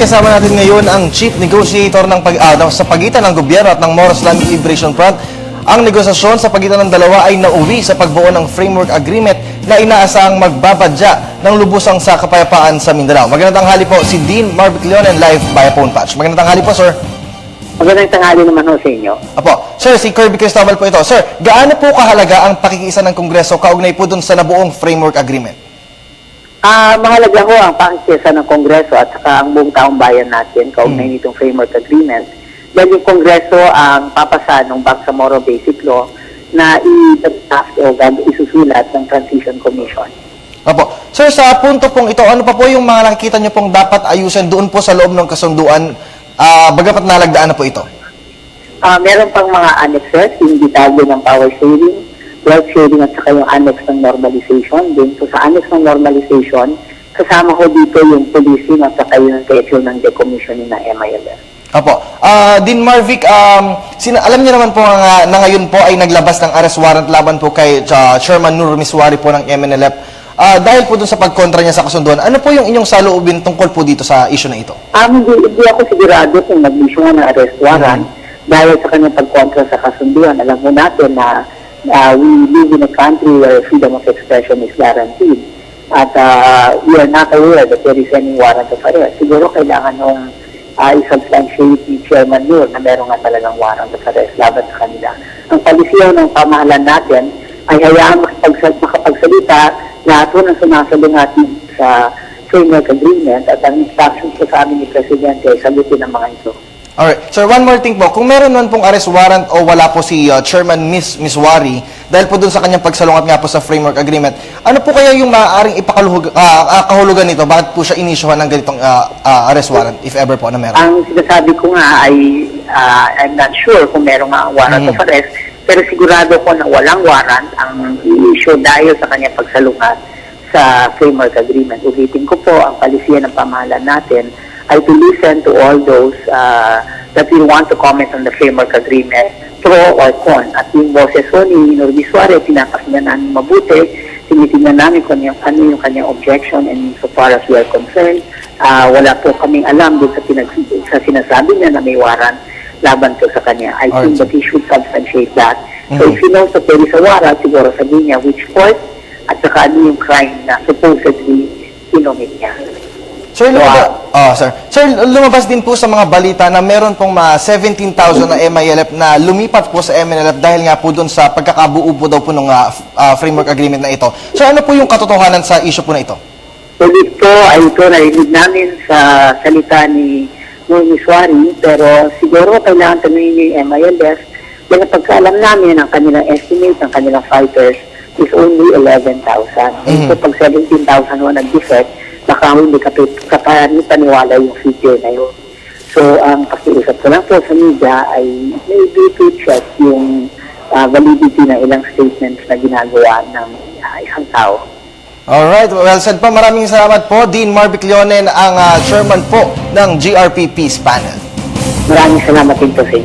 kasama natin ngayon ang Chief Negotiator ng sa pagitan ng gobyerno at ng Moro Islamic Liberation Front. Ang negosasyon sa pagitan ng dalawa ay nauwi sa pagbuo ng framework agreement na inaasahang magbabadya ng lubusang sa kapayapaan sa Mindanao. Magandang tanghali po si Dean Marvic Leonen live via phone patch. Magandang tanghali po, sir. Magandang tanghali naman ho sa inyo. Apo, sir, si Kirby Cristobal po ito. Sir, gaano po kahalaga ang pakikiisa ng Kongreso kaugnay po dun sa nabuong framework agreement? Mahalaga ho ang pakikisa ng Kongreso at saka ang buong taong bayan natin kaugnay nitong framework agreement. Dahil yung Kongreso ang papasa ng Bangsamoro Basic Law na i-draft o isusulat ng Transition Commission. Apo. Sir, sa punto pong ito, ano pa po yung mga nakikita nyo pong dapat ayusin doon po sa loob ng kasunduan, bagamat nalagdaan na po ito? Meron pang mga annexes, yung detalye ng power sharing, wealth sharing at saka yung annex ng normalization. Din so sa annex ng normalization, kasama ko dito yung policing at saka yung schedule ng decommissioning ng MILF. Apo. Dean Marvic, alam niyo naman po na ngayon po ay naglabas ng arrest warrant laban po kay Chairman Nur Miswari po ng MNLF. Dahil po dun sa pagkontra niya sa kasunduan, ano po yung inyong saloobin tungkol po dito sa issue na ito? Hindi ako sigurado kung nag-issue nga ng arrest warrant dahil sa kanyang pagkontra sa kasunduan. Alam mo natin na we live in a country where freedom of expression is guaranteed. At we are not aware that there is any warrant of arrest. Siguro kailangan nung i-substantiate ni Chairman Nur na meron nga talagang warrant of arrest laban sa kanila. Ang palisiyaw ng pamahalaan natin ay hayaan makapagsalita lahat po ng sumasalungatin sa framework agreement at ang instructions po sa amin ni Presidente ay sagutin ang mga ito. Alright. Sir, one more thing po. Kung meron man pong arrest warrant o wala po si Chairman Miswari, dahil po dun sa kanyang pagsalungat nga po sa framework agreement, ano po kaya yung maaaring kahulugan nito? Bakit po siya inisyuhan ng ganitong arrest warrant, if ever po na meron? Ang sinasabi ko nga ay I'm not sure kung meron nga warrant of arrest, pero sigurado ko na walang warrant ang i-issue dahil sa kanyang pagsalungat sa framework agreement. Ulitin ko po, ang palisiyan ng pamahalaan natin ay to listen to all those that will want to comment on the framework agreement, pro or con. At yung boses po ni Nur Miswari, pinapakinggan namin mabuti, tinitingnan namin kung ano yung kanyang objection, and so far as we are concerned, wala po kaming alam doon sa sinasabi niya na may warrant laban po sa kanya. I think that he should substantiate that. So if he knows that there is a warrant, siguro sabihin niya which court at saka ano yung crime na supposedly kinumit niya. Sir, lumabas din po sa mga balita na meron pong 17,000 na MILF na lumipat po sa MNLF dahil nga po doon sa pagkakabuo po daw po ng framework agreement na ito. So ano po yung katotohanan sa issue po na ito? So ito narinig namin sa salita ni Nur Miswari, pero siguro kailangan tanungin niyo yung MILF dahil pagkaalam namin ang kanilang estimate, ang kanilang fighters is only 11,000. So pag 17,000 nag-defect, baka hindi kapaniwala yung figure na yun. So, ang pakiusap ko lang po sa media ay maybe to check yung validity ng ilang statements na ginagawa ng isang tao. Alright, well said po. Maraming salamat po. Dean Marvic Leonen, ang chairman po ng GRP Peace Panel. Maraming salamat din po sa inyo.